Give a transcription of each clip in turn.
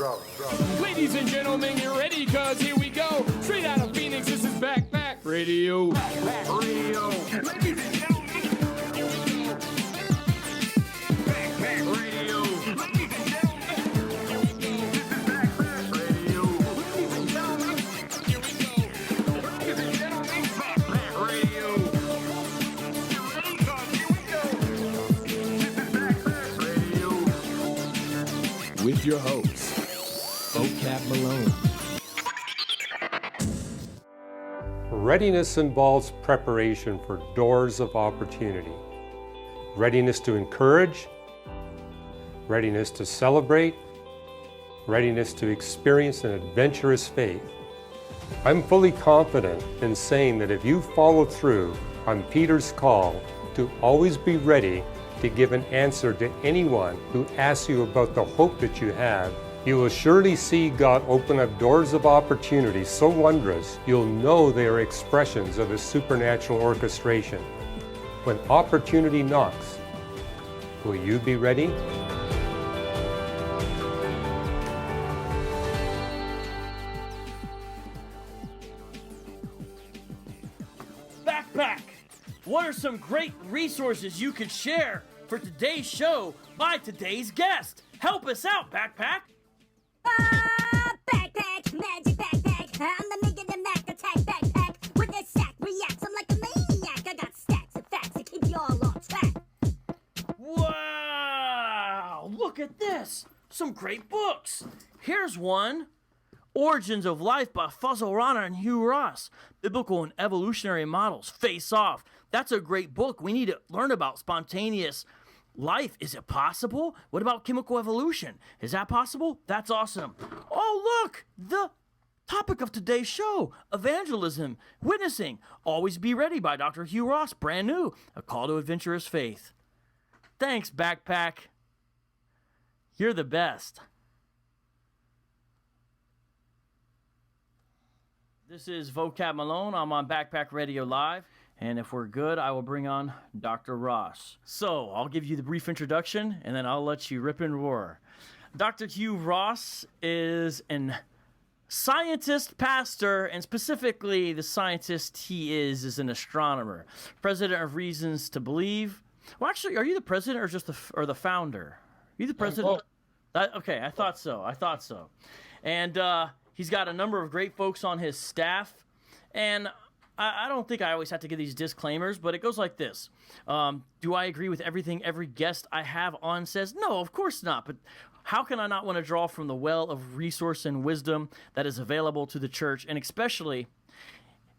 Ladies and gentlemen, get ready, cause here we go. Straight out of Phoenix, this is Backpack Radio. Backpack Radio. Ladies and gentlemen, here we go. Backpack Radio. Ladies and gentlemen, here we go. This is Backpack Radio. Ladies and gentlemen, here we go. Ladies and gentlemen, Backpack Radio. Get ready, cause here we go. This is Backpack Radio. With your host, Vocab Malone. Readiness involves preparation for doors of opportunity. Readiness to encourage, readiness to celebrate, readiness to experience an adventurous faith. I'm fully confident in saying that if you follow through on Peter's call to always be ready to give an answer to anyone who asks you about the hope that you have, you will surely see God open up doors of opportunity so wondrous, you'll know they are expressions of His supernatural orchestration. When opportunity knocks, will you be ready? Backpack! What are some great resources you could share for today's show by today's guest? Help us out, Backpack! Backpack, magic backpack. I'm the Mega the Mac attack backpack. With a sack reacts, I'm like a maniac. I got stacks of facts to keep you all on track. Wow! Look at this! Some great books! Here's one. Origins of Life by Fuzzle Rana and Hugh Ross. Biblical and Evolutionary Models. Face Off. That's a great book. We need to learn about spontaneous life. Is it possible? What about chemical evolution? Is that possible? That's awesome. Oh, look! The topic of today's show, evangelism, witnessing. Always Be Ready by Dr. Hugh Ross, brand new. A call to adventurous faith. Thanks, Backpack. You're the best. This is Vocab Malone. I'm on Backpack Radio Live. And if we're good, I will bring on Dr. Ross. So I'll give you the brief introduction, and then I'll let you rip and roar. Dr. Hugh Ross is an scientist, pastor, and specifically the scientist he is an astronomer. President of Reasons to Believe. Well, actually, are you the president or just the founder? Are you the president? Okay, I thought so. And he's got a number of great folks on his staff, and I don't think I always have to give these disclaimers, but it goes like this. Do I agree with everything every guest I have on says? No, of course not. But how can I not want to draw from the well of resource and wisdom that is available to the church? And especially,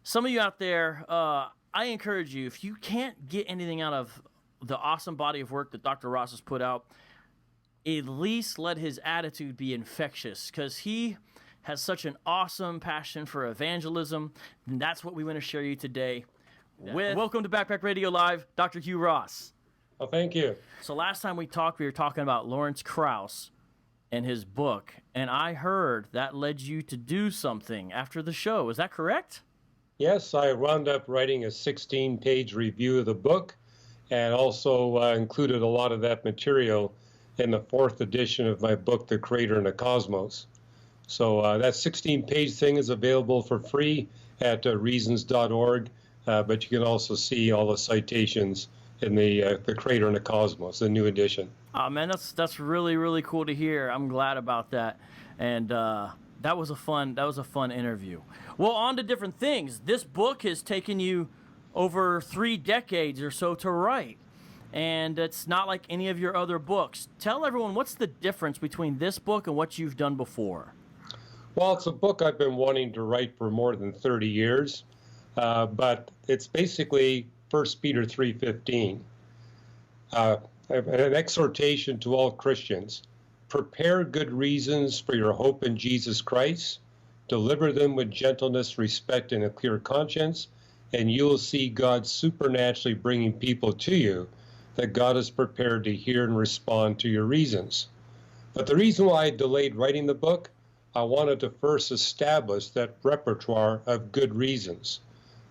some of you out there, I encourage you, if you can't get anything out of the awesome body of work that Dr. Ross has put out, at least let his attitude be infectious, because he has such an awesome passion for evangelism, and that's what we want to share you today with. Welcome to Backpack Radio Live, Dr. Hugh Ross. Well, thank you. So last time we talked, we were talking about Lawrence Krauss and his book, and I heard that led you to do something after the show. Is that correct? Yes, I wound up writing a 16-page review of the book and also included a lot of that material in the 4th edition of my book, The Creator and the Cosmos. So that 16-page thing is available for free at reasons.org, but you can also see all the citations in the Creator and the Cosmos, the new edition. Oh man, that's really, really cool to hear. I'm glad about that, and that was a fun interview. Well, on to different things. This book has taken you over 3 decades or so to write, and it's not like any of your other books. Tell everyone, what's the difference between this book and what you've done before? Well, it's a book I've been wanting to write for more than 30 years, but it's basically 1 Peter 3:15, an exhortation to all Christians. Prepare good reasons for your hope in Jesus Christ, deliver them with gentleness, respect, and a clear conscience, and you'll see God supernaturally bringing people to you that God is prepared to hear and respond to your reasons. But the reason why I delayed writing the book, I wanted to first establish that repertoire of good reasons.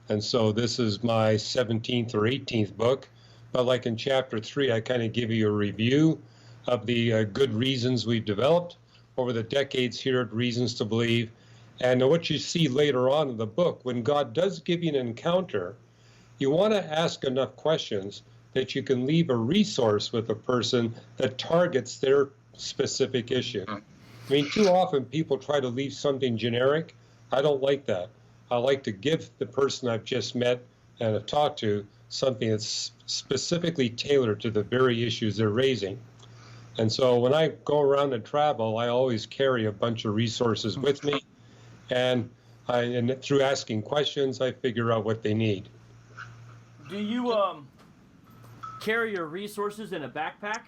And so this is my 17th or 18th book, but like in chapter 3, I kind of give you a review of the good reasons we've developed over the decades here at Reasons to Believe. And what you see later on in the book, when God does give you an encounter, you want to ask enough questions that you can leave a resource with a person that targets their specific issue. I mean, too often people try to leave something generic. I don't like that. I like to give the person I've just met and have talked to something that's specifically tailored to the very issues they're raising. And so when I go around and travel, I always carry a bunch of resources with me. And through asking questions, I figure out what they need. Do you carry your resources in a backpack?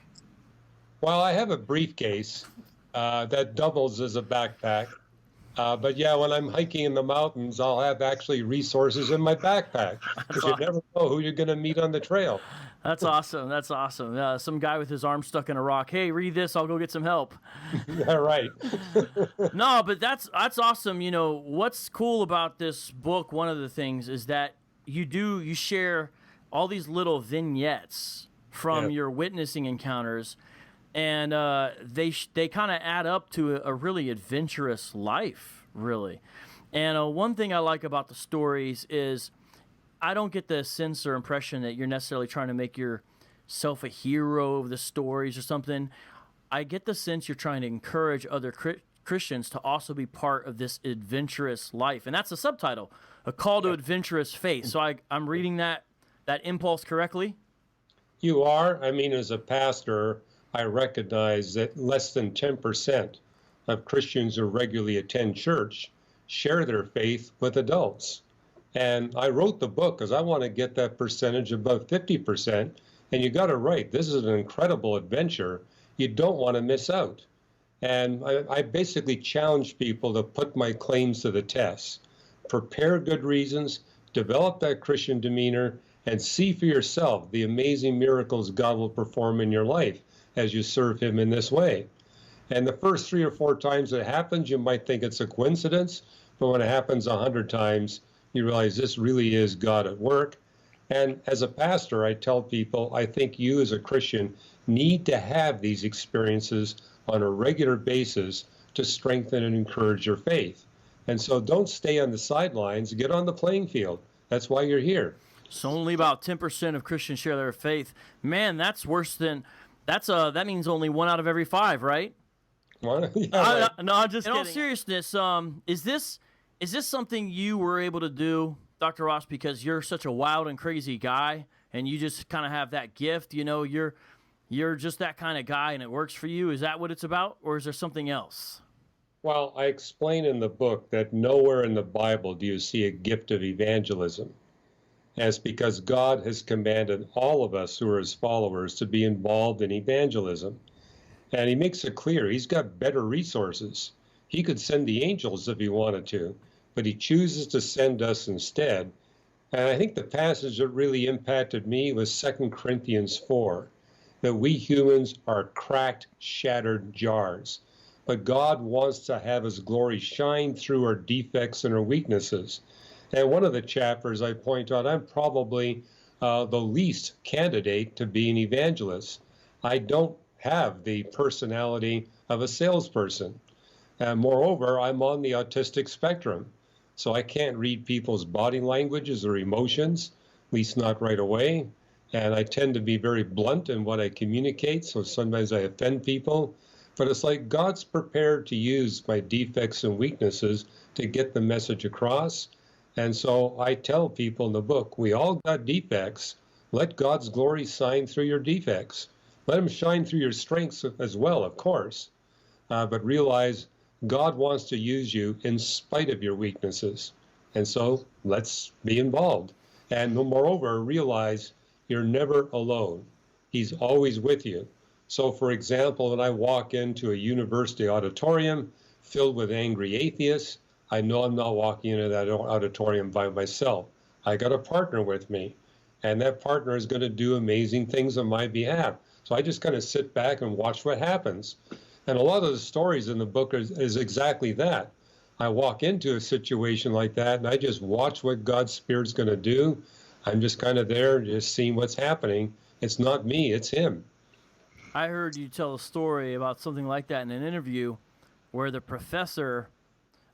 Well, I have a briefcase that doubles as a backpack. But yeah, when I'm hiking in the mountains, I'll have actually resources in my backpack because you never know who you're going to meet on the trail. That's awesome. That's awesome. Some guy with his arm stuck in a rock. Hey, read this. I'll go get some help. Yeah, right. No, but that's awesome. You know, what's cool about this book, one of the things is that you share all these little vignettes from your witnessing encounters, and they kind of add up to a really adventurous life, really. And one thing I like about the stories is I don't get the sense or impression that you're necessarily trying to make yourself a hero of the stories or something. I get the sense you're trying to encourage other Christians to also be part of this adventurous life. And that's the subtitle, A Call to Adventurous Faith. So I'm reading that impulse correctly? You are. I mean, as a pastor, I recognize that less than 10% of Christians who regularly attend church share their faith with adults. And I wrote the book because I want to get that percentage above 50%. And you got it right. This is an incredible adventure. You don't want to miss out. And I basically challenge people to put my claims to the test. Prepare good reasons, develop that Christian demeanor, and see for yourself the amazing miracles God will perform in your life as you serve him in this way. And the first 3 or 4 times it happens, you might think it's a coincidence, but when it happens 100 times, you realize this really is God at work. And as a pastor, I tell people, I think you as a Christian need to have these experiences on a regular basis to strengthen and encourage your faith. And so don't stay on the sidelines, get on the playing field. That's why you're here. So only about 10% of Christians share their faith. Man, that's worse than that means only 1 out of every 5, right? Well, yeah, right. No, I'm just kidding. In all seriousness, is this something you were able to do, Dr. Ross, because you're such a wild and crazy guy and you just kind of have that gift, you know, you're just that kind of guy and it works for you? Is that what it's about, or is there something else? Well, I explain in the book that nowhere in the Bible do you see a gift of evangelism. And it's because God has commanded all of us who are his followers to be involved in evangelism. And he makes it clear he's got better resources. He could send the angels if he wanted to, but he chooses to send us instead. And I think the passage that really impacted me was 2 Corinthians 4, that we humans are cracked, shattered jars. But God wants to have his glory shine through our defects and our weaknesses. And one of the chapters I point out, I'm probably the least candidate to be an evangelist. I don't have the personality of a salesperson. And moreover, I'm on the autistic spectrum. So I can't read people's body languages or emotions, at least not right away. And I tend to be very blunt in what I communicate, so sometimes I offend people. But it's like God's prepared to use my defects and weaknesses to get the message across. And so I tell people in the book, we all got defects. Let God's glory shine through your defects. Let him shine through your strengths as well, of course. But realize God wants to use you in spite of your weaknesses. And so let's be involved. And moreover, realize you're never alone. He's always with you. So for example, when I walk into a university auditorium filled with angry atheists, I know I'm not walking into that auditorium by myself. I got a partner with me, and that partner is going to do amazing things on my behalf. So I just kind of sit back and watch what happens. And a lot of the stories in the book is exactly that. I walk into a situation like that, and I just watch what God's Spirit's going to do. I'm just kind of there, just seeing what's happening. It's not me, it's him. I heard you tell a story about something like that in an interview where the professor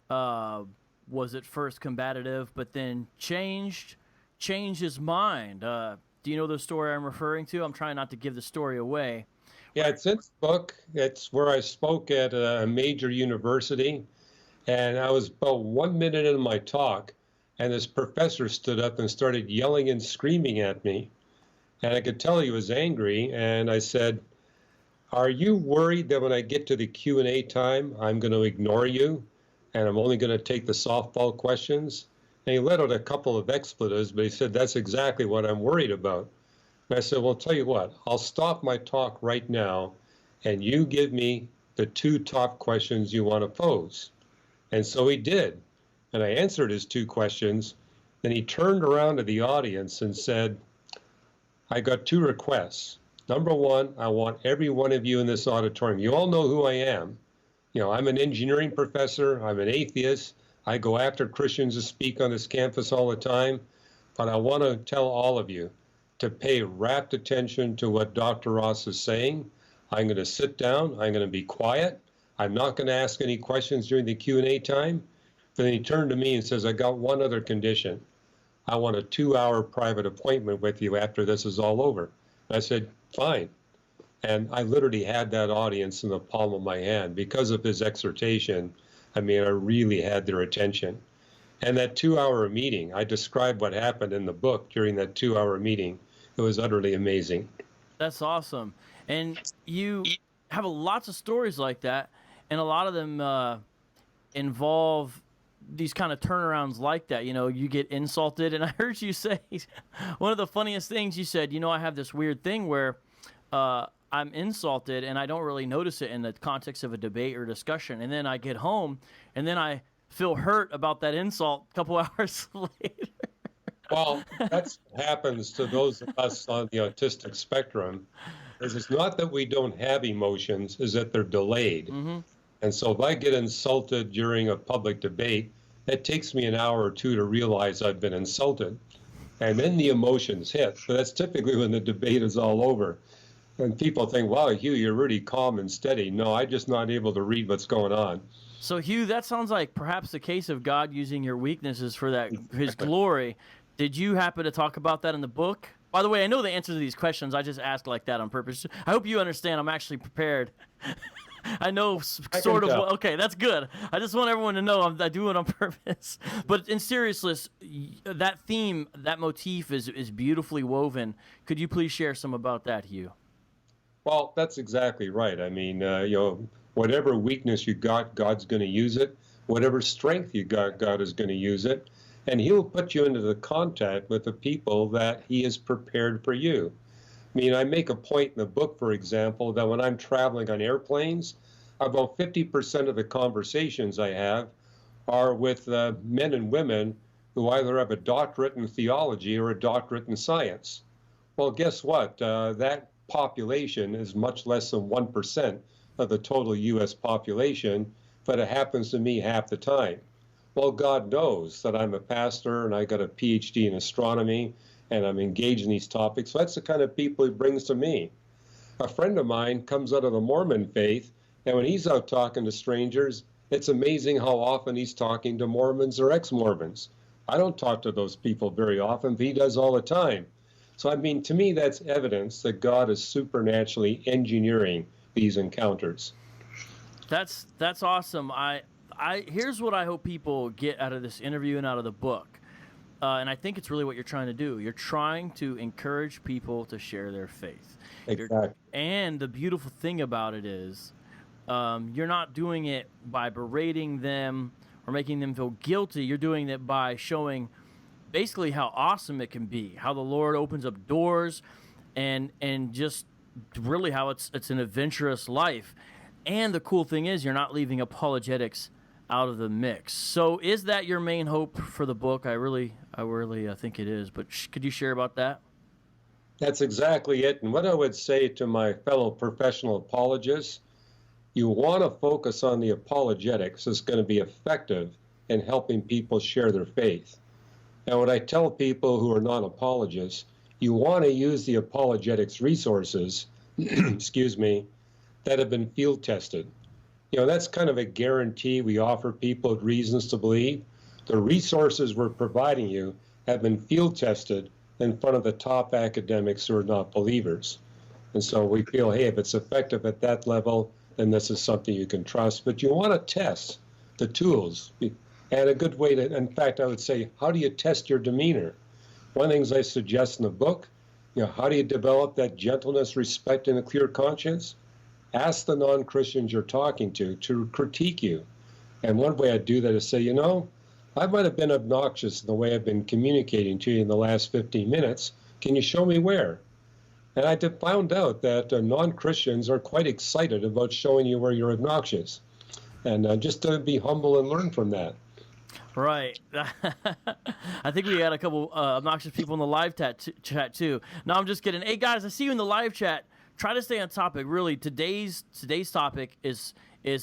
was at first combative, but then changed his mind. Do you know the story I'm referring to? I'm trying not to give the story away. Yeah, it's in the book. It's where I spoke at a major university, and I was about 1 minute into my talk, and this professor stood up and started yelling and screaming at me. And I could tell he was angry, and I said, "Are you worried that when I get to the Q&A time, I'm going to ignore you, and I'm only going to take the softball questions?" And he let out a couple of expletives, but he said, "That's exactly what I'm worried about." And I said, "Well, tell you what, I'll stop my talk right now, and you give me the 2 top questions you want to pose." And so he did. And I answered his 2 questions. Then he turned around to the audience and said, "I got 2 requests. Number 1, I want every one of you in this auditorium. You all know who I am. You know, I'm an engineering professor. I'm an atheist. I go after Christians to speak on this campus all the time. But I want to tell all of you to pay rapt attention to what Dr. Ross is saying. I'm going to sit down. I'm going to be quiet. I'm not going to ask any questions during the Q&A time." But then he turned to me and says, "I got one other condition. I want a 2-hour private appointment with you after this is all over." And I said, "Fine." And I literally had that audience in the palm of my hand because of his exhortation. I mean, I really had their attention. And that 2-hour meeting, I described what happened in the book during that 2-hour meeting. It was utterly amazing. That's awesome. And you have lots of stories like that, and a lot of them involve these kind of turnarounds like that. You know, you get insulted, and I heard you say one of the funniest things you said, "You know, I have this weird thing where I'm insulted and I don't really notice it in the context of a debate or discussion, and then I get home and then I feel hurt about that insult a couple hours later." Well, that's what happens to those of us on the autistic spectrum. Is it's not that we don't have emotions, is that they're delayed. Mm-hmm. And so if I get insulted during a public debate, it takes me an hour or 2 to realize I've been insulted. And then the emotions hit. So that's typically when the debate is all over. And people think, "Wow, Hugh, you're really calm and steady." No, I'm just not able to read what's going on. So, Hugh, that sounds like perhaps the case of God using your weaknesses for that His glory. Did you happen to talk about that in the book? By the way, I know the answer to these questions. I just asked like that on purpose. I hope you understand I'm actually prepared. I know sort of. Okay, that's good. I just want everyone to know I do it on purpose. But in seriousness, that theme, that motif is beautifully woven. Could you please share some about that, Hugh? Well, that's exactly right. I mean, whatever weakness you got, God's going to use it. Whatever strength you got, God is going to use it. And he'll put you into the contact with the people that he has prepared for you. I mean, I make a point in the book, for example, that when I'm traveling on airplanes, about 50% of the conversations I have are with men and women who either have a doctorate in theology or a doctorate in science. Well, guess what? That population is much less than 1% of the total U.S. population, but it happens to me half the time. Well, God knows that I'm a pastor and I got a PhD in astronomy and I'm engaged in these topics. So that's the kind of people he brings to me. A friend of mine comes out of the Mormon faith, and when he's out talking to strangers, it's amazing how often he's talking to Mormons or ex-Mormons. I don't talk to those people very often, but he does all the time. So, I mean, to me, that's evidence that God is supernaturally engineering these encounters. That's awesome. Here's what I hope people get out of this interview and out of the book. And I think it's really what you're trying to do. You're trying to encourage people to share their faith. Exactly. And the beautiful thing about it is you're not doing it by berating them or making them feel guilty. You're doing it by showing basically how awesome it can be, how the Lord opens up doors, and just really how it's an adventurous life. And the cool thing is you're not leaving apologetics out of the mix. So is that your main hope for the book? I really think it is. But could you share about that? That's exactly it. And what I would say to my fellow professional apologists, you want to focus on the apologetics that's going to be effective in helping people share their faith. And what I tell people who are non-apologists, you want to use the apologetics resources, excuse me, that have been field tested. That's kind of a guarantee we offer people reasons to believe. The resources we're providing you have been field tested in front of the top academics who are not believers. And so we feel, hey, if it's effective at that level, then this is something you can trust. But you want to test the tools. And a good way to, in fact, I would say, how do you test your demeanor? One of the things I suggest in the book, how do you develop that gentleness, respect, and a clear conscience? Ask the non-Christians you're talking to critique you. And one way I do that is say, I might have been obnoxious in the way I've been communicating to you in the last 15 minutes. Can you show me where? And I found out that non-Christians are quite excited about showing you where you're obnoxious. And just to be humble and learn from that. Right. I think we had a couple obnoxious people in the live chat too. No, I'm just kidding. Hey guys, I see you in the live chat. Try to stay on topic. Really, today's topic is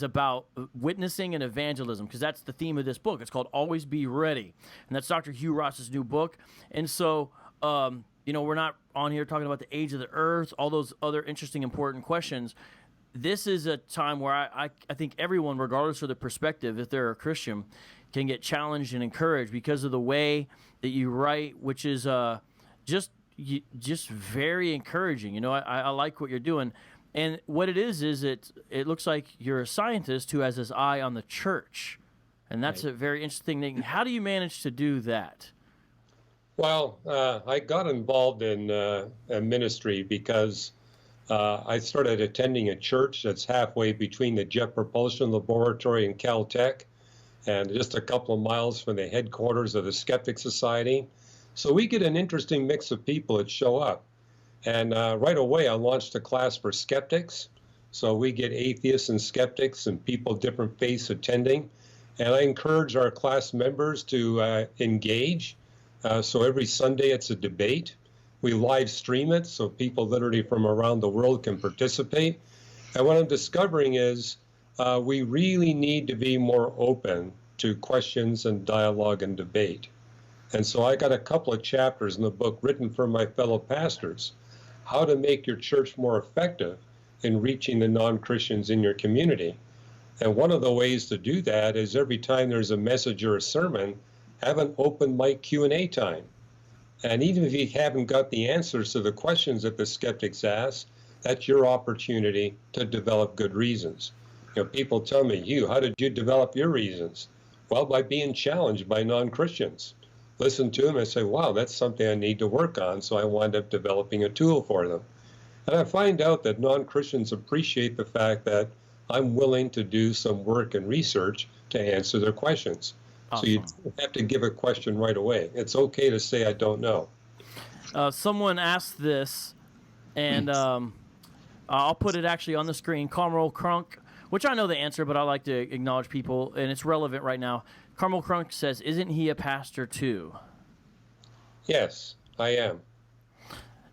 about witnessing and evangelism, because that's the theme of this book. It's called Always Be Ready, and that's Dr. Hugh Ross's new book. And so, we're not on here talking about the age of the earth, all those other interesting, important questions. This is a time where I think everyone, regardless of the perspective, if they're a Christian, can get challenged and encouraged because of the way that you write, which is just very encouraging. I like what you're doing. And what it is it looks like you're a scientist who has his eye on the church. And that's a very interesting thing. How do you manage to do that? Well, I got involved in a ministry because I started attending a church that's halfway between the Jet Propulsion Laboratory and Caltech, and just a couple of miles from the headquarters of the Skeptic Society. So we get an interesting mix of people that show up. And right away, I launched a class for skeptics. So we get atheists and skeptics and people of different faiths attending. And I encourage our class members to engage. So every Sunday, it's a debate. We live stream it so people literally from around the world can participate. And what I'm discovering is we really need to be more open to questions and dialogue and debate. And so I got a couple of chapters in the book written for my fellow pastors, how to make your church more effective in reaching the non-Christians in your community. And one of the ways to do that is every time there's a message or a sermon, have an open mic Q&A time. And even if you haven't got the answers to the questions that the skeptics ask, that's your opportunity to develop good reasons. People tell me, Hugh, how did you develop your reasons? Well, by being challenged by non-Christians. Listen to them and say, wow, that's something I need to work on. So I wind up developing a tool for them. And I find out that non-Christians appreciate the fact that I'm willing to do some work and research to answer their questions. Awesome. So you don't have to give a question right away. It's okay to say, I don't know. Someone asked this, and I'll put it actually on the screen. Carmel Crunk, which I know the answer, but I like to acknowledge people, and it's relevant right now. Carmel Crunk says, isn't he a pastor too? Yes, I am.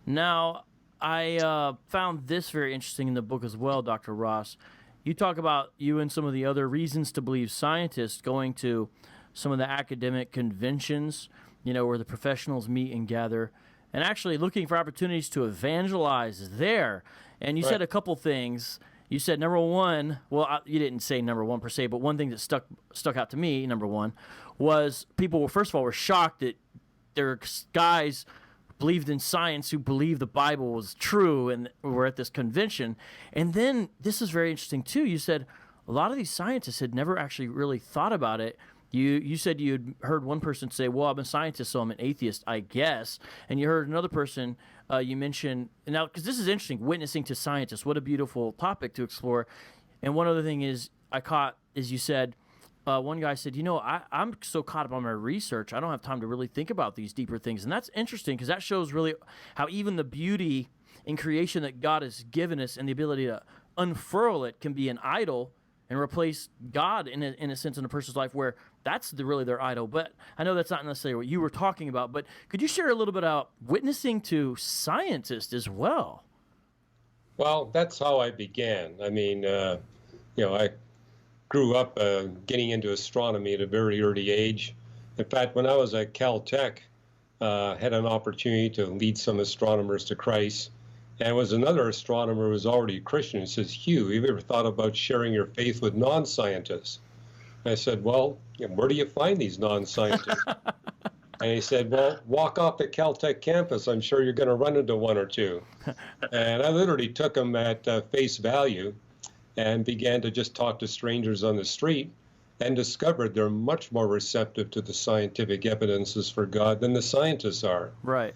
Now, I found this very interesting in the book as well, Dr. Ross. You talk about you and some of the other reasons to believe scientists going to some of the academic conventions, where the professionals meet and gather, and actually looking for opportunities to evangelize there. And you said a couple things. You said number one, well, you didn't say number one per se, but one thing that stuck out to me, number one, was people were, first of all, were shocked that there were guys believed in science who believed the Bible was true and were at this convention. And then this is very interesting too. You said a lot of these scientists had never actually really thought about it. You said you had heard one person say, well, I'm a scientist, so I'm an atheist, I guess. And you heard another person, you mentioned, now, because this is interesting, witnessing to scientists. What a beautiful topic to explore. And one other thing is I caught, as you said, one guy said, I'm so caught up on my research, I don't have time to really think about these deeper things. And that's interesting because that shows really how even the beauty in creation that God has given us and the ability to unfurl it can be an idol and replace God in a sense in a person's life where that's really their idol. But I know that's not necessarily what you were talking about, but could you share a little bit about witnessing to scientists as well? Well, that's how I began. I mean, I grew up getting into astronomy at a very early age. In fact, when I was at Caltech, had an opportunity to lead some astronomers to Christ. And was another astronomer who was already a Christian. He says, Hugh, have you ever thought about sharing your faith with non-scientists? And I said, well, where do you find these non-scientists? And he said, well, walk off the Caltech campus. I'm sure you're going to run into one or two. And I literally took him at face value and began to just talk to strangers on the street and discovered they're much more receptive to the scientific evidences for God than the scientists are. Right.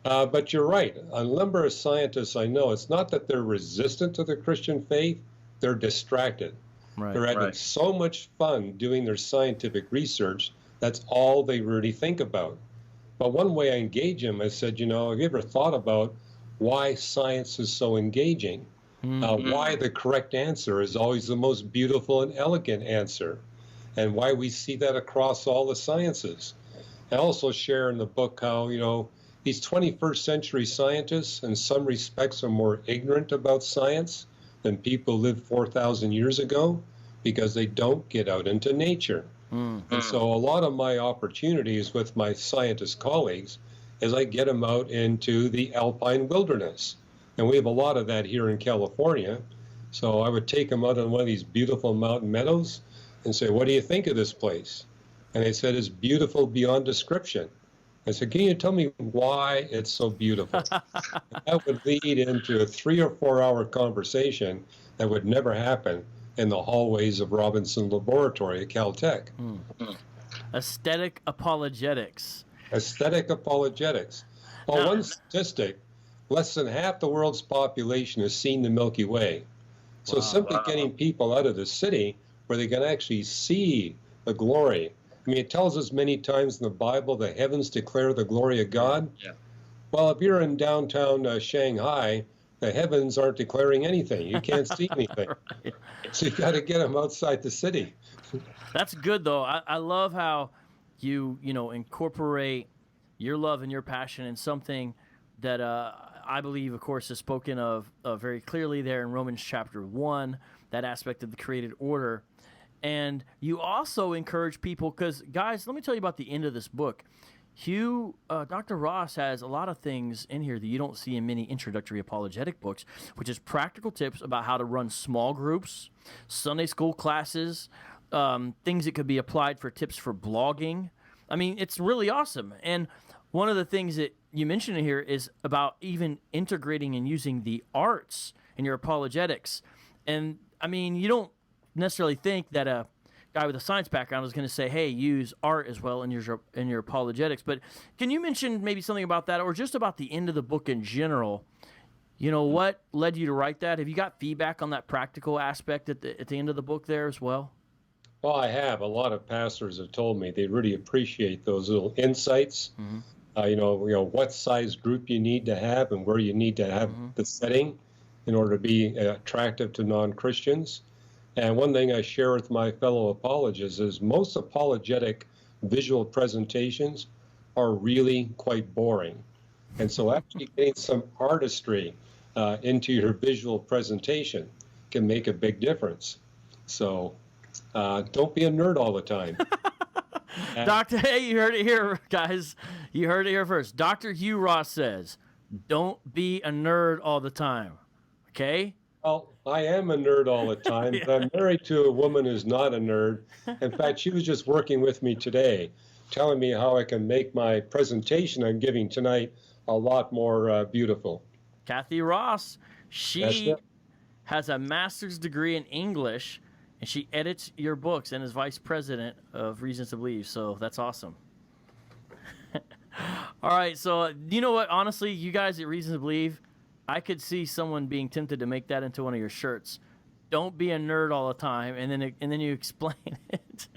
But you're right. A number of scientists I know, it's not that they're resistant to the Christian faith, they're distracted. Right. They're having so much fun doing their scientific research, that's all they really think about. But one way I engage them, I said, have you ever thought about why science is so engaging? Why the correct answer is always the most beautiful and elegant answer, and why we see that across all the sciences. I also share in the book how, these 21st century scientists in some respects are more ignorant about science than people who lived 4,000 years ago because they don't get out into nature. And so a lot of my opportunities with my scientist colleagues is I get them out into the alpine wilderness. And we have a lot of that here in California. So I would take them out on one of these beautiful mountain meadows and say, what do you think of this place? And they said, it's beautiful beyond description. I said, can you tell me why it's so beautiful? That would lead into a 3 or 4 hour conversation that would never happen in the hallways of Robinson Laboratory at Caltech. Aesthetic apologetics. Aesthetic apologetics. Well, one statistic, less than half the world's population has seen the Milky Way. So simply getting people out of the city where they can actually see the glory. I mean, it tells us many times in the Bible the heavens declare the glory of God. Yeah. Well, if you're in downtown Shanghai, the heavens aren't declaring anything. You can't see anything. Right. So you got to get them outside the city. That's good, though. I love how you incorporate your love and your passion in something that I believe, of course, is spoken of very clearly there in Romans chapter 1, that aspect of the created order. And you also encourage people, because, guys, let me tell you about the end of this book. Hugh, Dr. Ross has a lot of things in here that you don't see in many introductory apologetic books, which is practical tips about how to run small groups, Sunday school classes, things that could be applied for tips for blogging. I mean, it's really awesome. And one of the things that you mentioned in here is about even integrating and using the arts in your apologetics. And, I mean, you don't necessarily think that a guy with a science background is going to say, hey, use art as well in your apologetics. But can you mention maybe something about that, or just about the end of the book in general? What led you to write that? Have you got feedback on that practical aspect at the end of the book there as well? Well, I have. A lot of pastors have told me they really appreciate those little insights. What size group you need to have and where you need to have the setting in order to be attractive to non-Christians. And one thing I share with my fellow apologists is most apologetic visual presentations are really quite boring. And so actually getting some artistry into your visual presentation can make a big difference. So don't be a nerd all the time. Doctor, hey, you heard it here, guys. You heard it here first. Dr. Hugh Ross says, don't be a nerd all the time. Okay? Well, I am a nerd all the time, but I'm married to a woman who's not a nerd. In fact, she was just working with me today, telling me how I can make my presentation I'm giving tonight a lot more beautiful. Kathy Ross, she has a master's degree in English, and she edits your books and is vice president of Reasons to Believe, so that's awesome. All right, so you know what? Honestly, you guys at Reasons to Believe, I could see someone being tempted to make that into one of your shirts. Don't be a nerd all the time, and then you explain it.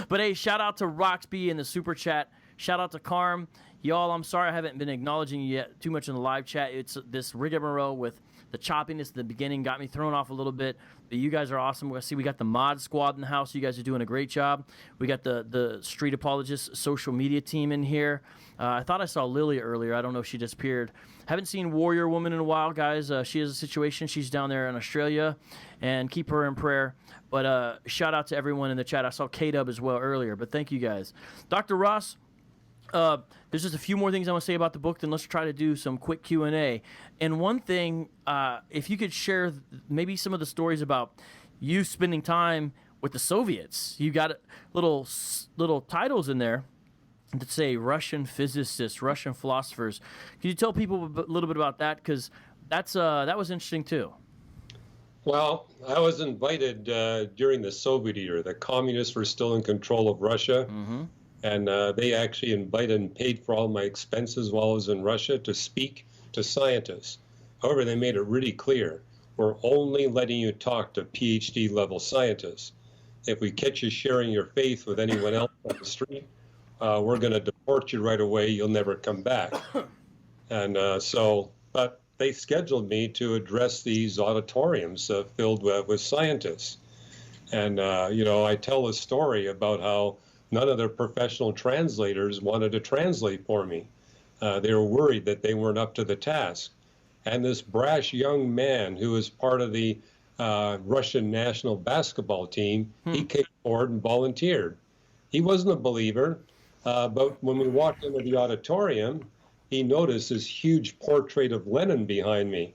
But hey, shout out to Roxby in the super chat. Shout out to Carm. Y'all, I'm sorry I haven't been acknowledging you yet too much in the live chat. It's this rigmarole with the choppiness at the beginning got me thrown off a little bit. But you guys are awesome. I see we got the mod squad in the house. You guys are doing a great job. We got the Street Apologists social media team in here. I thought I saw Lily earlier. I don't know if she disappeared. Haven't seen Warrior Woman in a while, guys. She has a situation. She's down there in Australia, and keep her in prayer. But shout out to everyone in the chat. I saw K-Dub as well earlier, but thank you guys. Dr. Ross, There's just a few more things I want to say about the book, then let's try to do some quick Q&A. And one thing, if you could share maybe some of the stories about you spending time with the Soviets. You got little titles in there that say Russian physicists, Russian philosophers. Can you tell people a little bit about that? Because that was interesting too. Well, I was invited during the Soviet era. The communists were still in control of Russia. And they actually invited and paid for all my expenses while I was in Russia to speak to scientists. However, they made it really clear, we're only letting you talk to PhD level scientists. If we catch you sharing your faith with anyone else on the street, we're going to deport you right away. You'll never come back. And but they scheduled me to address these auditoriums filled with scientists. And, I tell a story about how none of their professional translators wanted to translate for me. They were worried that they weren't up to the task. And this brash young man who was part of the Russian national basketball team, he came forward and volunteered. He wasn't a believer, but when we walked into the auditorium, he noticed this huge portrait of Lenin behind me.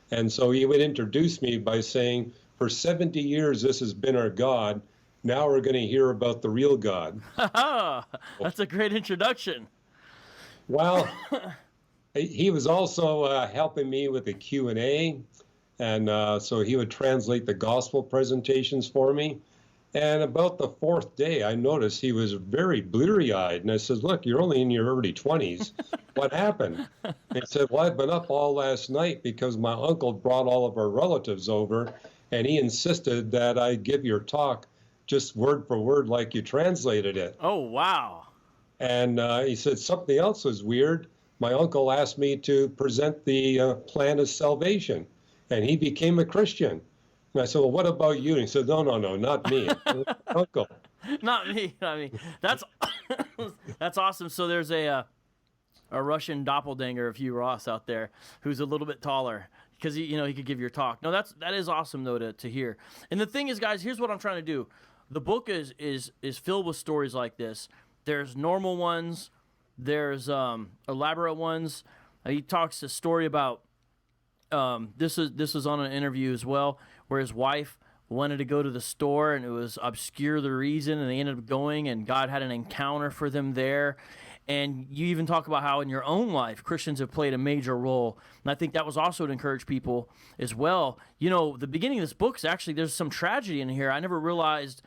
And so he would introduce me by saying, for 70 years, this has been our God. Now we're going to hear about the real God. That's a great introduction. Well, he was also helping me with the Q&A, and so he would translate the gospel presentations for me. And about the fourth day, I noticed he was very bleary-eyed, and I said, look, you're only in your early 20s. What happened? He said, well, I've been up all last night because my uncle brought all of our relatives over, and he insisted that I give your talk just word for word like you translated it. Oh, wow. And he said something else was weird. My uncle asked me to present the plan of salvation, and he became a Christian. And I said, well, what about you? And he said, no, not me. Uncle. Not me. I mean, that's that's awesome. So there's a Russian doppelganger of Hugh Ross out there who's a little bit taller because he could give your talk. No, that is awesome though to hear. And the thing is, guys, here's what I'm trying to do. The book is filled with stories like this. There's normal ones. There's elaborate ones. He talks a story about this was on an interview as well, where his wife wanted to go to the store and it was obscure the reason, and they ended up going, and God had an encounter for them there. And you even talk about how in your own life Christians have played a major role, and I think that was also to encourage people as well. The beginning of this book is actually, there's some tragedy in here. I never realized,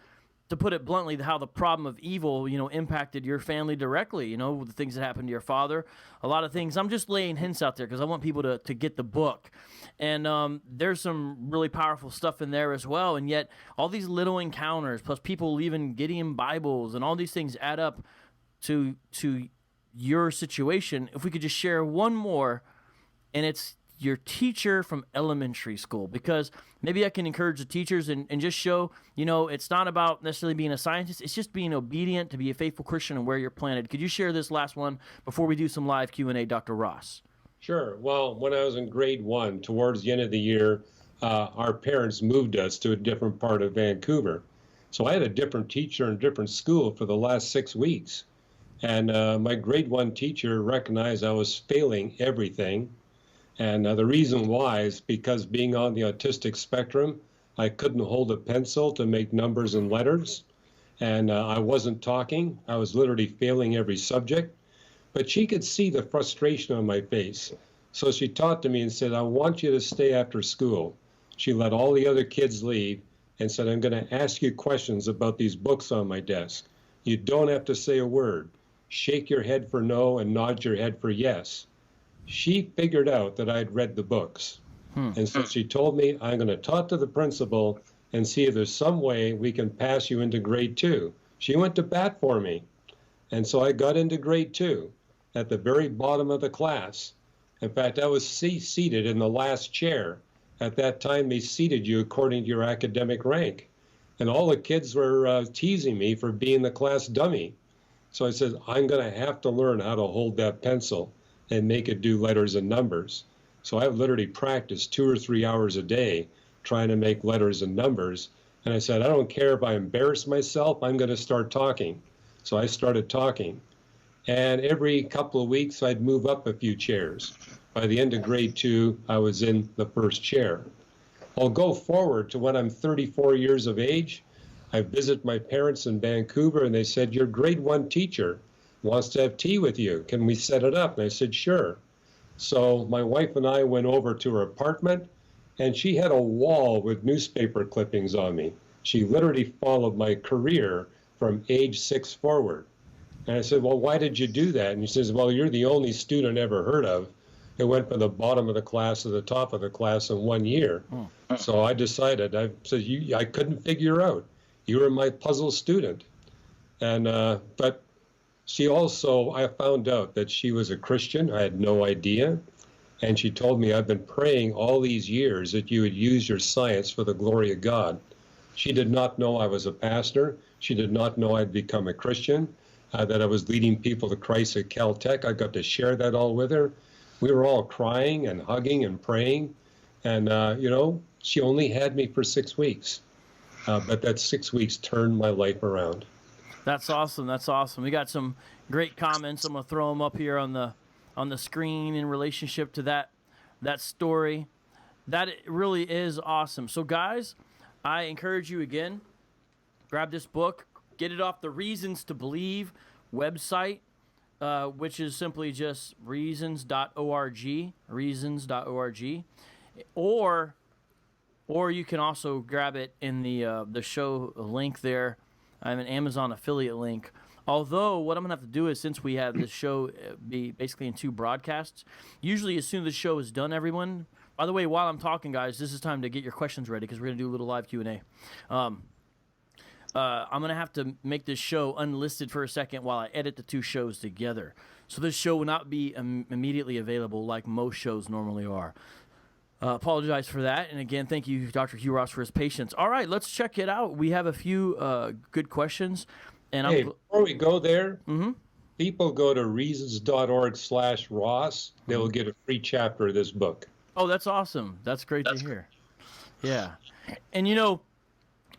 to put it bluntly, how the problem of evil, impacted your family directly, the things that happened to your father, a lot of things. I'm just laying hints out there because I want people to get the book. And there's some really powerful stuff in there as well. And yet all these little encounters, plus people leaving Gideon Bibles, and all these things add up to your situation. If we could just share one more, and it's your teacher from elementary school, because maybe I can encourage the teachers and just show, it's not about necessarily being a scientist. It's just being obedient to be a faithful Christian and where you're planted. Could you share this last one before we do some live Q&A, Dr. Ross? Sure. Well, when I was in grade 1, towards the end of the year, our parents moved us to a different part of Vancouver. So I had a different teacher in a different school for the last 6 weeks. And my grade 1 teacher recognized I was failing everything. And the reason why is because, being on the autistic spectrum, I couldn't hold a pencil to make numbers and letters. And I wasn't talking. I was literally failing every subject. But she could see the frustration on my face. So she talked to me and said, I want you to stay after school. She let all the other kids leave and said, I'm going to ask you questions about these books on my desk. You don't have to say a word. Shake your head for no and nod your head for yes. She figured out that I'd read the books. And so she told me, I'm going to talk to the principal and see if there's some way we can pass you into grade 2. She went to bat for me. And so I got into grade 2 at the very bottom of the class. In fact, I was seated in the last chair. At that time, they seated you according to your academic rank. And all the kids were teasing me for being the class dummy. So I said, I'm going to have to learn how to hold that pencil and make it do letters and numbers. So I've literally practiced 2 or 3 hours a day trying to make letters and numbers. And I said, I don't care if I embarrass myself, I'm going to start talking. So I started talking. And every couple of weeks, I'd move up a few chairs. By the end of grade 2, I was in the first chair. I'll go forward to when I'm 34 years of age. I visit my parents in Vancouver, and they said, your grade 1 teacher wants to have tea with you. Can we set it up? And I said, sure. So my wife and I went over to her apartment, and she had a wall with newspaper clippings on me. She literally followed my career from age 6 forward. And I said, well, why did you do that? And he says, well, you're the only student I ever heard of who went from the bottom of the class to the top of the class in 1 year. So I decided, I said, I couldn't figure out. You were my puzzle student. And, but she also, I found out that she was a Christian. I had no idea. And she told me, I've been praying all these years that you would use your science for the glory of God. She did not know I was a pastor. She did not know I'd become a Christian. That I was leading people to Christ at Caltech. I got to share that all with her. We were all crying and hugging and praying. And, you know, she only had me for 6 weeks. But that 6 weeks turned my life around. That's awesome. That's awesome. We got some great comments. I'm going to throw them up here on the screen in relationship to that story. That really is awesome. So, guys, I encourage you again, grab this book. Get it off the Reasons to Believe website, which is simply just reasons.org, reasons.org. Or you can also grab it in the show link there. I have an Amazon affiliate link. Although what I'm going to have to do is, since we have this show be basically in 2 broadcasts, usually as soon as the show is done, everyone, by the way, while I'm talking, guys, this is time to get your questions ready because we're going to do a little live Q&A. I'm going to have to make this show unlisted for a second while I edit the 2 shows together. So this show will not be immediately available like most shows normally are. Apologize for that. And again, thank you, Dr. Hugh Ross, for his patience. All right, let's check it out. We have a few good questions. And hey, before we go there, people go to reasons.org/Ross. They will get a free chapter of this book. Oh, that's awesome. That's great to hear. Yeah. And, you know,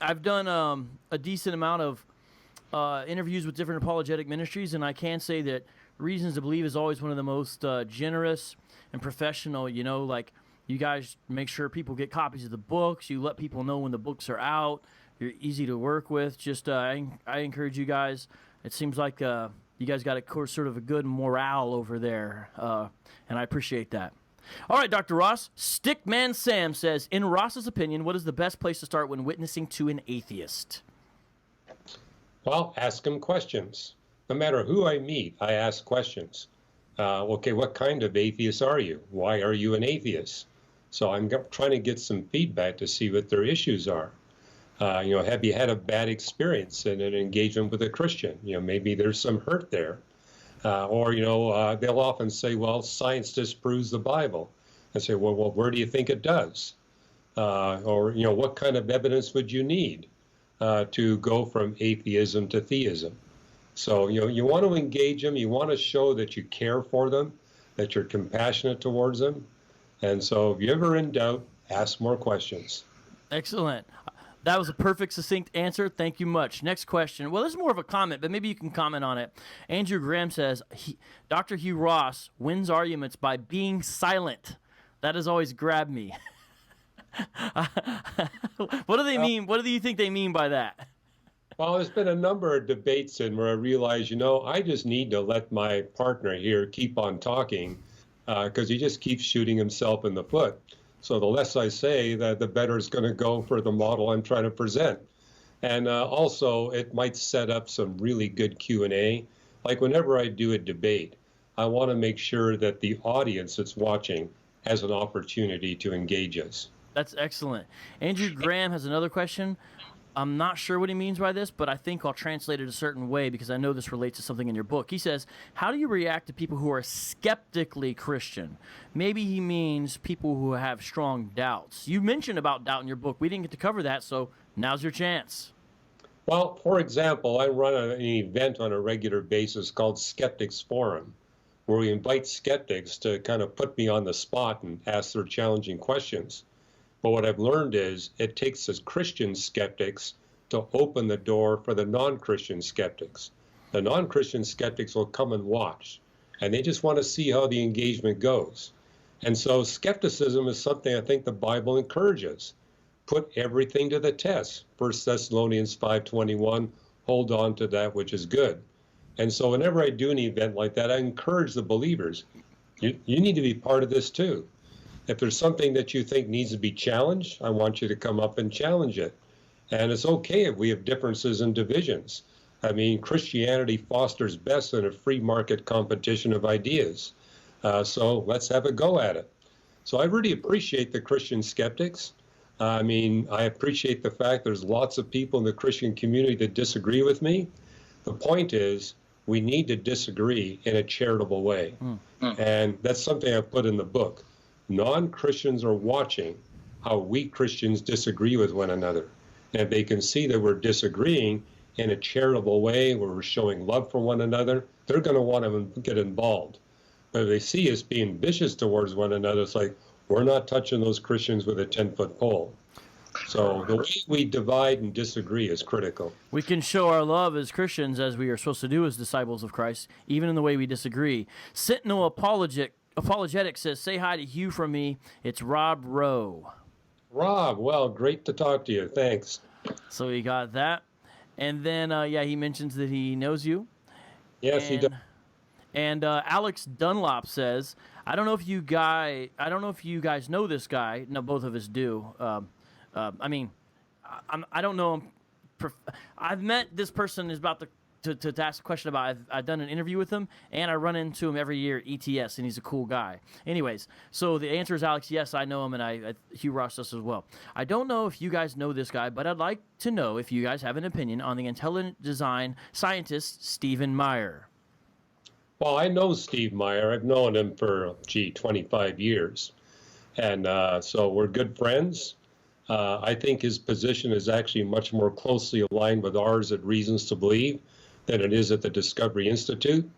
I've done a decent amount of interviews with different apologetic ministries, and I can say that Reasons to Believe is always one of the most generous and professional. You know, like, you guys make sure people get copies of the books. You let people know when the books are out. You're easy to work with. Just I encourage you guys. It seems like you guys got sort of a good morale over there, and I appreciate that. All right, Dr. Ross. Stickman Sam says, in Ross's opinion, what is the best place to start when witnessing to an atheist? Well, ask them questions. No matter who I meet, I ask questions. Okay, what kind of atheist are you? Why are you an atheist? So I'm trying to get some feedback to see what their issues are. You know, have you had a bad experience in an engagement with a Christian? You know, maybe there's some hurt there. Or, you know, they'll often say, well, science disproves the Bible. I say, well, where do you think it does? Or, you know, what kind of evidence would you need to go from atheism to theism? So, you know, you want to engage them. You want to show that you care for them, that you're compassionate towards them. And so if you're ever in doubt, ask more questions. Excellent. That was a perfect, succinct answer. Thank you much. Next question. Well, this is more of a comment, but maybe you can comment on it. Andrew Graham says, Dr. Hugh Ross wins arguments by being silent. That has always grabbed me. What do they mean? What do you think they mean by that? Well, there's been a number of debates where I realized, you know, I just need to let my partner here keep on talking because he just keeps shooting himself in the foot. So the less I say, the better it's going to go for the model I'm trying to present. And also, it might set up some really good Q&A. Like whenever I do a debate, I want to make sure that the audience that's watching has an opportunity to engage us. That's excellent. Andrew Graham has another question. I'm not sure what he means by this, but I think I'll translate it a certain way because I know this relates to something in your book. He says, how do you react to people who are skeptically Christian? Maybe he means people who have strong doubts. You mentioned about doubt in your book. We didn't get to cover that, so now's your chance. Well, for example, I run an event on a regular basis called Skeptics Forum, where we invite skeptics to kind of put me on the spot and ask their challenging questions. But what I've learned is it takes us Christian skeptics to open the door for the non-Christian skeptics. The non-Christian skeptics will come and watch, and they just want to see how the engagement goes. And so skepticism is something I think the Bible encourages. Put everything to the test. 1 Thessalonians 5:21, hold on to that which is good. And so whenever I do an event like that, I encourage the believers, you need to be part of this too. If there's something that you think needs to be challenged, I want you to come up and challenge it. And it's okay if we have differences and divisions. I mean, Christianity fosters best in a free market competition of ideas. So let's have a go at it. So I really appreciate the Christian skeptics. I mean, I appreciate the fact there's lots of people in the Christian community that disagree with me. The point is, we need to disagree in a charitable way. And that's something I put in the book. Non-Christians are watching how we Christians disagree with one another. And if they can see that we're disagreeing in a charitable way, where we're showing love for one another, they're going to want to get involved. But if they see us being vicious towards one another, it's like, we're not touching those Christians with a 10-foot pole. So the way we divide and disagree is critical. We can show our love as Christians, as we are supposed to do as disciples of Christ, even in the way we disagree. Sentinel Apologetic says, say hi to Hugh from me. It's Rob Rowe. Rob, well, great to talk to you. Thanks. So we got that. And then, he mentions that he knows you. Yes, he does. And Alex Dunlop says, I don't know if you guys know this guy. No, both of us do. I don't know him. I've met this person is about to ask a question about. I've done an interview with him, and I run into him every year at ETS, and he's a cool guy. Anyways, so the answer is Alex. Yes, I know him, and Hugh Ross does as well. I don't know if you guys know this guy, but I'd like to know if you guys have an opinion on the intelligent design scientist Stephen Meyer. Well, I know Steve Meyer. I've known him for, 25 years. And so we're good friends. I think his position is actually much more closely aligned with ours at Reasons to Believe than it is at the Discovery Institute.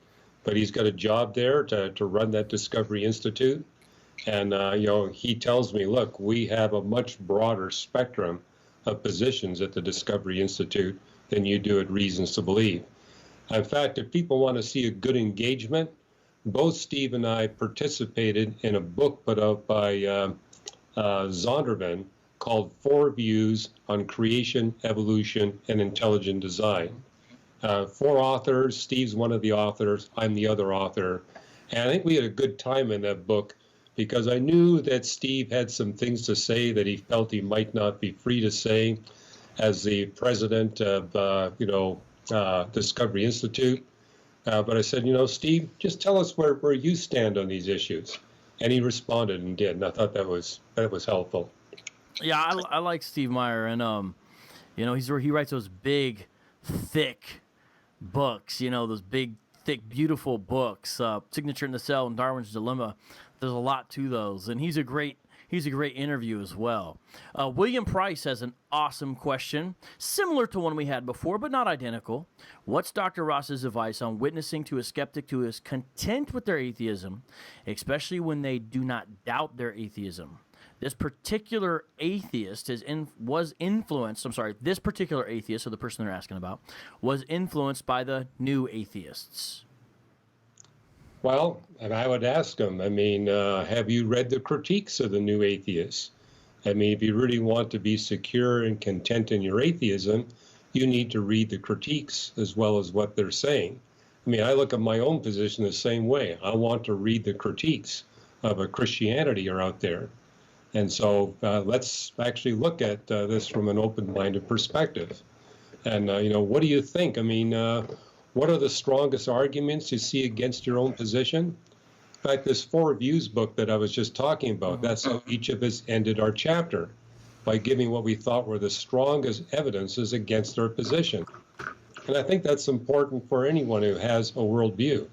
But he's got a job there to run that Discovery Institute. And, he tells me, look, we have a much broader spectrum of positions at the Discovery Institute than you do at Reasons to Believe. In fact, if people want to see a good engagement, both Steve and I participated in a book put out by Zondervan called 4 Views on Creation, Evolution, and Intelligent Design. 4 authors. Steve's one of the authors. I'm the other author. And I think we had a good time in that book because I knew that Steve had some things to say that he felt he might not be free to say as the president of, Discovery Institute. But I said, Steve, just tell us where you stand on these issues. And he responded and did. And I thought that was helpful. Yeah, I like Steve Meyer. And, he writes those big, thick books, those big, thick, beautiful books, Signature in the Cell and Darwin's Dilemma. There's a lot to those. And he's a great interview as well. William Price has an awesome question, similar to one we had before, but not identical. What's Dr. Ross's advice on witnessing to a skeptic who is content with their atheism, especially when they do not doubt their atheism? This particular atheist this particular atheist, so the person they're asking about, was influenced by the new atheists. Well, and I would ask them, have you read the critiques of the new atheists? If you really want to be secure and content in your atheism, you need to read the critiques as well as what they're saying. I look at my own position the same way. I want to read the critiques of a Christianity are out there. And so let's actually look at this from an open-minded perspective. And, what do you think? What are the strongest arguments you see against your own position? In fact, this 4 Views book that I was just talking about, that's how each of us ended our chapter, by giving what we thought were the strongest evidences against our position. And I think that's important for anyone who has a worldview.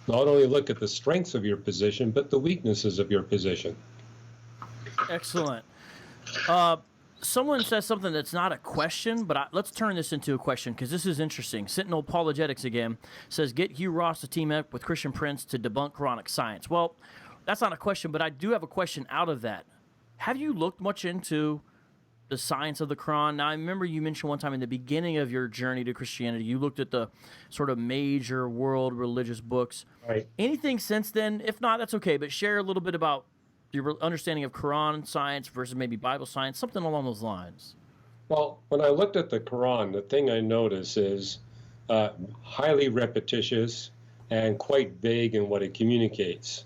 Not only look at the strengths of your position, but the weaknesses of your position. Excellent. Someone says something that's not a question, but let's turn this into a question because this is interesting. Sentinel Apologetics again says, get Hugh Ross to team up with Christian Prince to debunk Quranic science. Well, that's not a question, but I do have a question out of that. Have you looked much into the science of the Quran. Now, I remember you mentioned one time in the beginning of your journey to Christianity, you looked at the sort of major world religious books. Right. Anything since then? If not, that's okay. But share a little bit about your understanding of Quran science versus maybe Bible science, something along those lines. Well, when I looked at the Quran, the thing I noticed is highly repetitious and quite vague in what it communicates.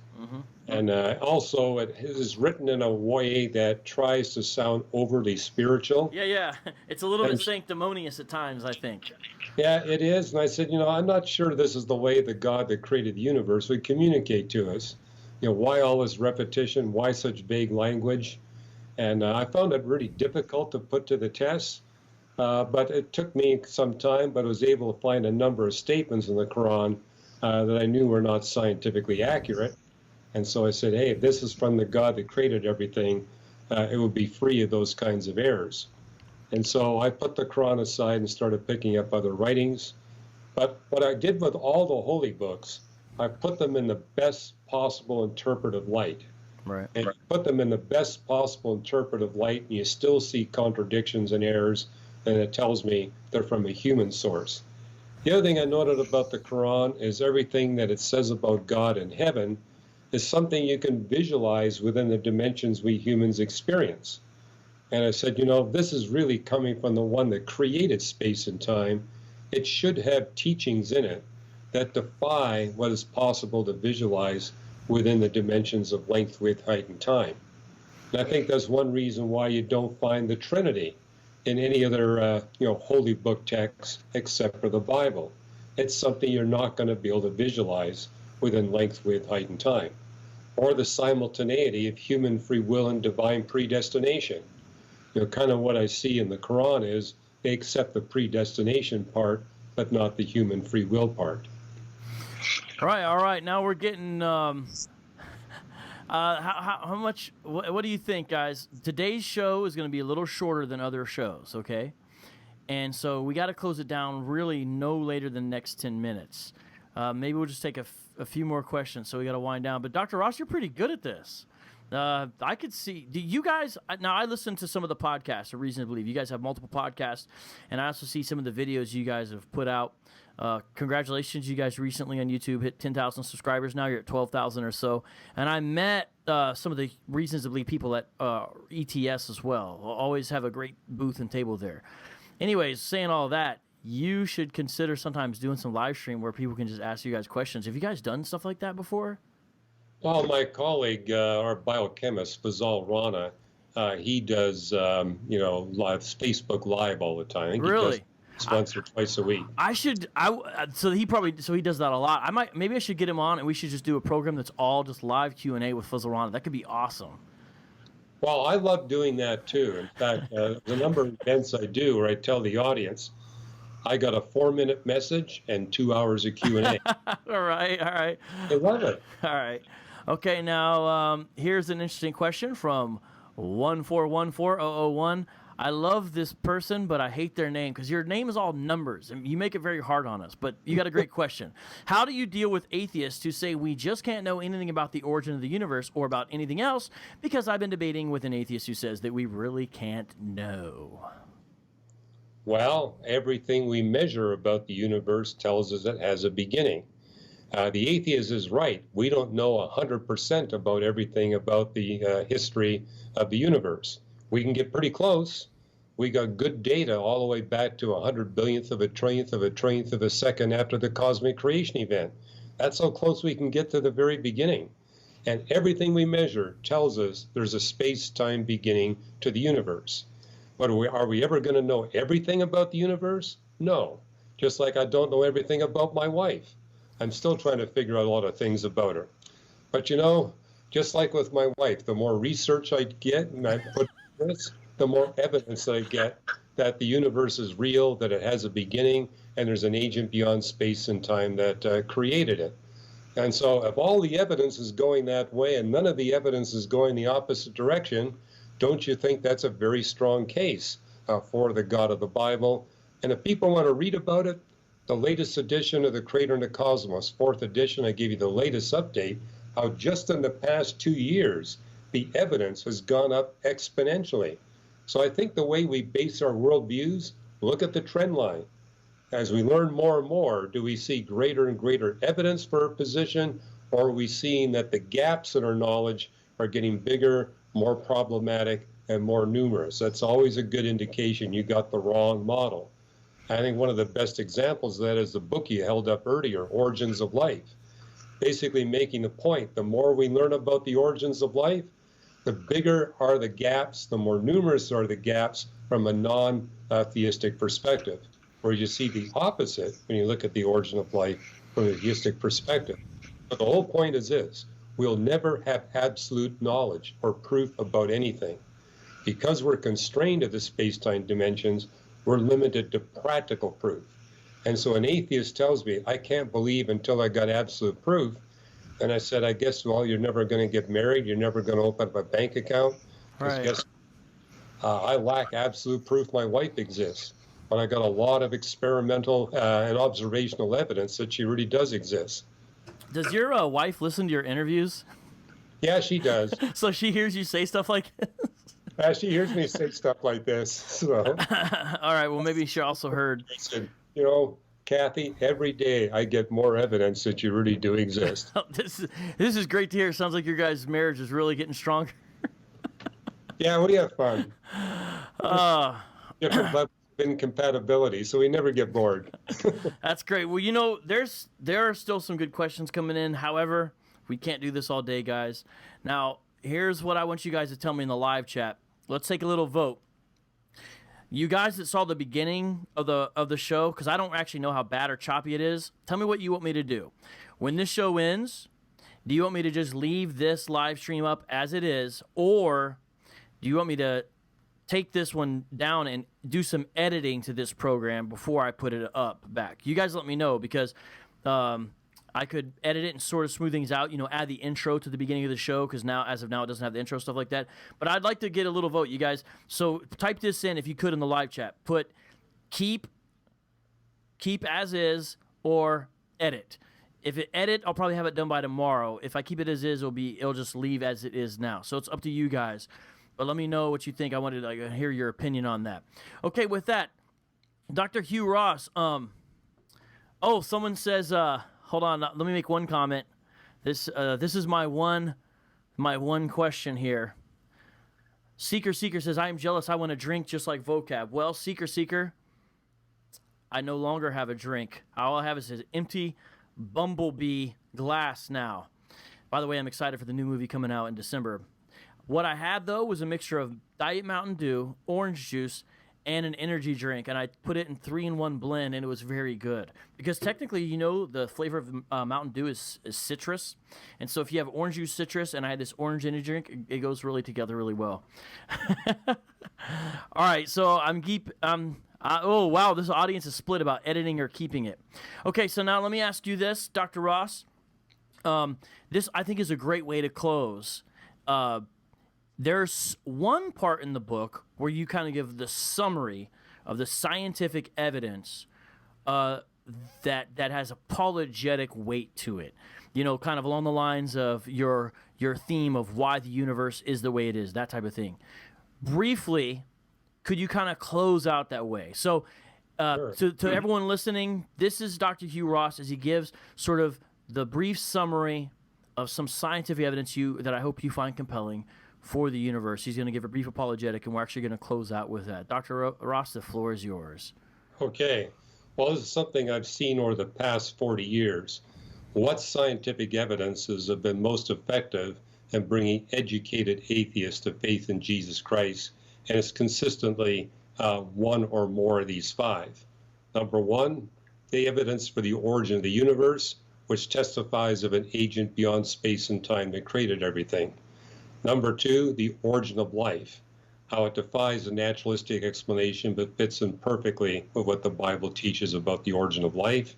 And also, it is written in a way that tries to sound overly spiritual. Yeah. It's a little bit sanctimonious at times, I think. Yeah, it is. And I said, I'm not sure this is the way the God that created the universe would communicate to us. Why all this repetition? Why such vague language? And I found it really difficult to put to the test. But it took me some time, but I was able to find a number of statements in the Quran that I knew were not scientifically accurate. And so I said, hey, if this is from the God that created everything, it would be free of those kinds of errors. And so I put the Quran aside and started picking up other writings. But what I did with all the holy books, I put them in the best possible interpretive light. Right. And you put them in the best possible interpretive light, and you still see contradictions and errors, and it tells me they're from a human source. The other thing I noted about the Quran is everything that it says about God in heaven is something you can visualize within the dimensions we humans experience. And I said, this is really coming from the one that created space and time. It should have teachings in it that defy what is possible to visualize within the dimensions of length, width, height, and time. And I think that's one reason why you don't find the Trinity in any other holy book text except for the Bible. It's something you're not going to be able to visualize within length, width, height, and time. Or the simultaneity of human free will and divine predestination. Kind of what I see in the Quran is they accept the predestination part, but not the human free will part. All right. Now we're getting. How much? What do you think, guys? Today's show is going to be a little shorter than other shows, okay? And so we got to close it down really no later than the next 10 minutes. Maybe we'll just take a few more questions, so we got to wind down. But Dr. Ross, you're pretty good at this. I could see. Do you guys? Now I listen to some of the podcasts. A Reason to Believe. You guys have multiple podcasts, and I also see some of the videos you guys have put out. Congratulations, you guys recently on YouTube hit 10,000 subscribers. Now you're at 12,000 or so. And I met some of the Reasons to Believe people at ETS as well. Always have a great booth and table there. Anyways, saying all that, you should consider sometimes doing some live stream where people can just ask you guys questions. Have you guys done stuff like that before? Well, my colleague, our biochemist, Fazal Rana, he does, live Facebook Live all the time. Really? Once or twice a week. So he does that a lot. Maybe I should get him on, and we should just do a program that's all just live Q&A with Fazal Rana. That could be awesome. Well, I love doing that too. In fact, the number of events I do where I tell the audience, I got a 4-minute message and 2 hours of Q&A. All right. They love it. All right. Okay, now here's an interesting question from 1414001. I love this person, but I hate their name because your name is all numbers and you make it very hard on us. But you got a great question. How do you deal with atheists who say we just can't know anything about the origin of the universe or about anything else because I've been debating with an atheist who says that we really can't know? Well, everything we measure about the universe tells us it has a beginning. The atheist is right. We don't know 100% about everything about the history of the universe. We can get pretty close. We got good data all the way back to 100 billionth of a trillionth of a trillionth of a second after the cosmic creation event. That's how close we can get to the very beginning. And everything we measure tells us there's a space-time beginning to the universe. But are we ever going to know everything about the universe? No. Just like I don't know everything about my wife. I'm still trying to figure out a lot of things about her. But just like with my wife, the more research I get and I put into this, the more evidence that I get that the universe is real, that it has a beginning, and there's an agent beyond space and time that created it. And so if all the evidence is going that way and none of the evidence is going the opposite direction, don't you think that's a very strong case for the God of the Bible? And if people want to read about it, the latest edition of the Creator and the Cosmos, 4th edition, I give you the latest update, how just in the past 2 years, the evidence has gone up exponentially. So I think the way we base our worldviews, look at the trend line. As we learn more and more, do we see greater and greater evidence for our position, or are we seeing that the gaps in our knowledge are getting bigger, more problematic, and more numerous? That's always a good indication you got the wrong model. I think one of the best examples of that is the book you held up earlier, Origins of Life. Basically making the point, the more we learn about the origins of life, the bigger are the gaps, the more numerous are the gaps from a non-theistic perspective, where you see the opposite when you look at the origin of life from a theistic perspective. But the whole point is this: we'll never have absolute knowledge or proof about anything. Because we're constrained to the space-time dimensions, we're limited to practical proof. And so an atheist tells me, I can't believe until I got absolute proof. And I said, I guess, well, you're never going to get married. You're never going to open up a bank account. Right. Guess, I lack absolute proof my wife exists. But I got a lot of experimental and observational evidence that she really does exist. Does your wife listen to your interviews? Yeah, she does. So she hears you say stuff like this? She hears me say stuff like this. So. All right, well, maybe she also heard. You know, Kathy, every day I get more evidence that you really do exist. This is great to hear. Sounds like your guys' marriage is really getting stronger. Yeah, we have fun. Different levels of incompatibility, so we never get bored. That's great. Well, you know, there are still some good questions coming in. However, we can't do this all day, guys. Now, here's what I want you guys to tell me in the live chat. Let's take a little vote. You guys that saw the beginning of the show, because I don't actually know how bad or choppy it is, tell me what you want me to do. When this show ends, do you want me to just leave this live stream up as it is, or do you want me to take this one down and do some editing to this program before I put it up back? You guys let me know, because I could edit it and sort of smooth things out, you know, add the intro to the beginning of the show, because now, as of now, it doesn't have the intro, stuff like that. But I'd like to get a little vote, you guys. So type this in if you could in the live chat. Put keep as is or edit. If it edit, I'll probably have it done by tomorrow. If I keep it as is, it'll just leave as it is now. So it's up to you guys. But let me know what you think. I wanted to hear your opinion on that. Okay, with that, Dr. Hugh Ross. Someone says. Hold on, let me make one comment. This is my one question here. Seeker says, I am jealous. I want a drink just like vocab. Well, Seeker, I no longer have a drink. All I have is an empty bumblebee glass now. By the way, I'm excited for the new movie coming out in December. What I had, though, was a mixture of Diet Mountain Dew, orange juice, and an energy drink, and I put it in 3-in-1 blend, and it was very good. Because technically, you know, the flavor of Mountain Dew is citrus, and so if you have orange juice, citrus, and I had this orange energy drink, it goes really together really well. All right, so oh wow, this audience is split about editing or keeping it. Okay, so now let me ask you this, Dr. Ross. This I think is a great way to close. There's one part in the book where you kind of give the summary of the scientific evidence that has apologetic weight to it. You know, kind of along the lines of your theme of why the universe is the way it is, that type of thing. Briefly, could you kind of close out that way? So Sure. to everyone listening, this is Dr. Hugh Ross as he gives sort of the brief summary of some scientific evidence that I hope you find compelling for the universe. He's going to give a brief apologetic, and we're actually going to close out with that. Dr. Ross, the floor is yours. Okay. Well, this is something I've seen over the past 40 years. What scientific evidences have been most effective in bringing educated atheists to faith in Jesus Christ? And it's consistently one or more of these five. Number one, the evidence for the origin of the universe, which testifies of an agent beyond space and time that created everything. Number two, the origin of life, how it defies a naturalistic explanation but fits in perfectly with what the Bible teaches about the origin of life.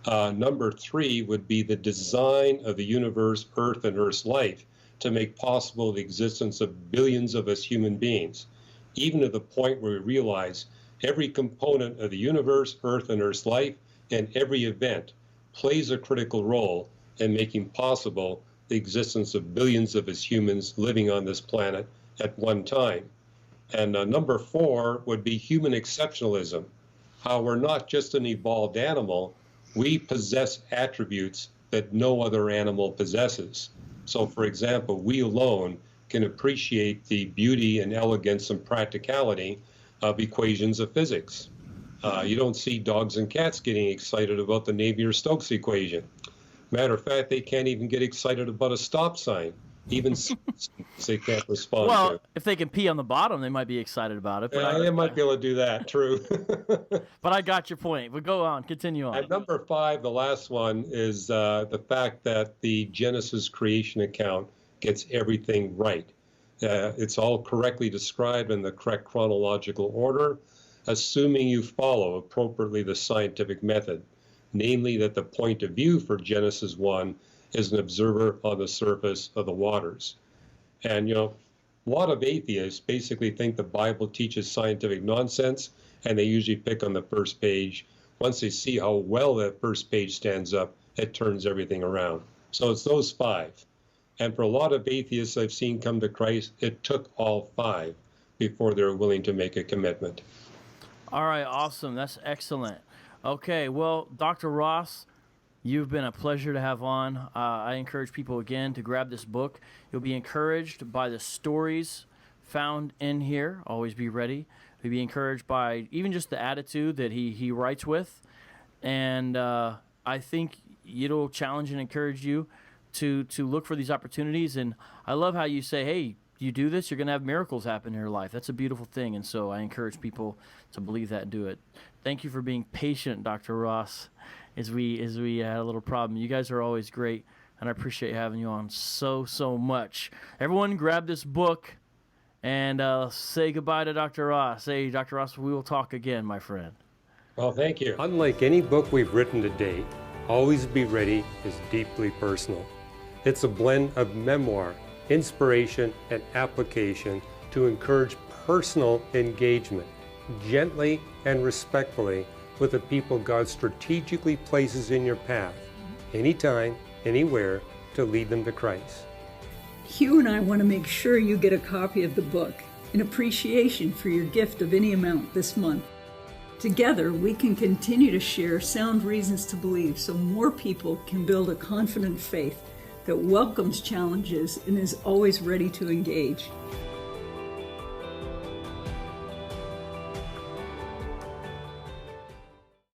Number three would be the design of the universe, Earth, and Earth's life to make possible the existence of billions of us human beings, even to the point where we realize every component of the universe, Earth, and Earth's life, and every event plays a critical role in making possible the existence of billions of us humans living on this planet at one time. And number 4 would be human exceptionalism, how we're not just an evolved animal, we possess attributes that no other animal possesses. So, for example, we alone can appreciate the beauty and elegance and practicality of equations of physics. You don't see dogs and cats getting excited about the Navier-Stokes equation. Matter of fact, they can't even get excited about a stop sign. Even they can't respond Well, to. if they can pee on the bottom, they might be excited about it. But Yeah, they might be able to do that, true. But I got your point. But go on, continue on. And number 5, the last one, is the fact that the Genesis creation account gets everything right. It's all correctly described in the correct chronological order, assuming you follow appropriately the scientific method, namely that the point of view for Genesis 1 is an observer on the surface of the waters. And, a lot of atheists basically think the Bible teaches scientific nonsense, and they usually pick on the first page. Once they see how well that first page stands up, it turns everything around. So it's those 5. And for a lot of atheists I've seen come to Christ, it took all 5 before they were willing to make a commitment. All right, awesome. That's excellent. Okay, well, Dr. Ross, you've been a pleasure to have on. I encourage people again to grab this book. You'll be encouraged by the stories found in here. Always be ready. You'll be encouraged by even just the attitude that he writes with. And I think it'll challenge and encourage you to look for these opportunities. And I love how you say, hey, you do this, you're going to have miracles happen in your life. That's a beautiful thing. And so I encourage people to believe that and do it. Thank you for being patient, Dr. Ross, as we had a little problem. You guys are always great, and I appreciate having you on so much. Everyone grab this book and say goodbye to Dr. Ross. Say, Dr. Ross, we will talk again, my friend. Well, thank you. Unlike any book we've written to date, Always Be Ready is deeply personal. It's a blend of memoir, inspiration, and application to encourage personal engagement, gently and respectfully, with the people God strategically places in your path, anytime, anywhere, to lead them to Christ. Hugh and I want to make sure you get a copy of the book in appreciation for your gift of any amount this month. Together, we can continue to share sound reasons to believe so more people can build a confident faith that welcomes challenges and is always ready to engage.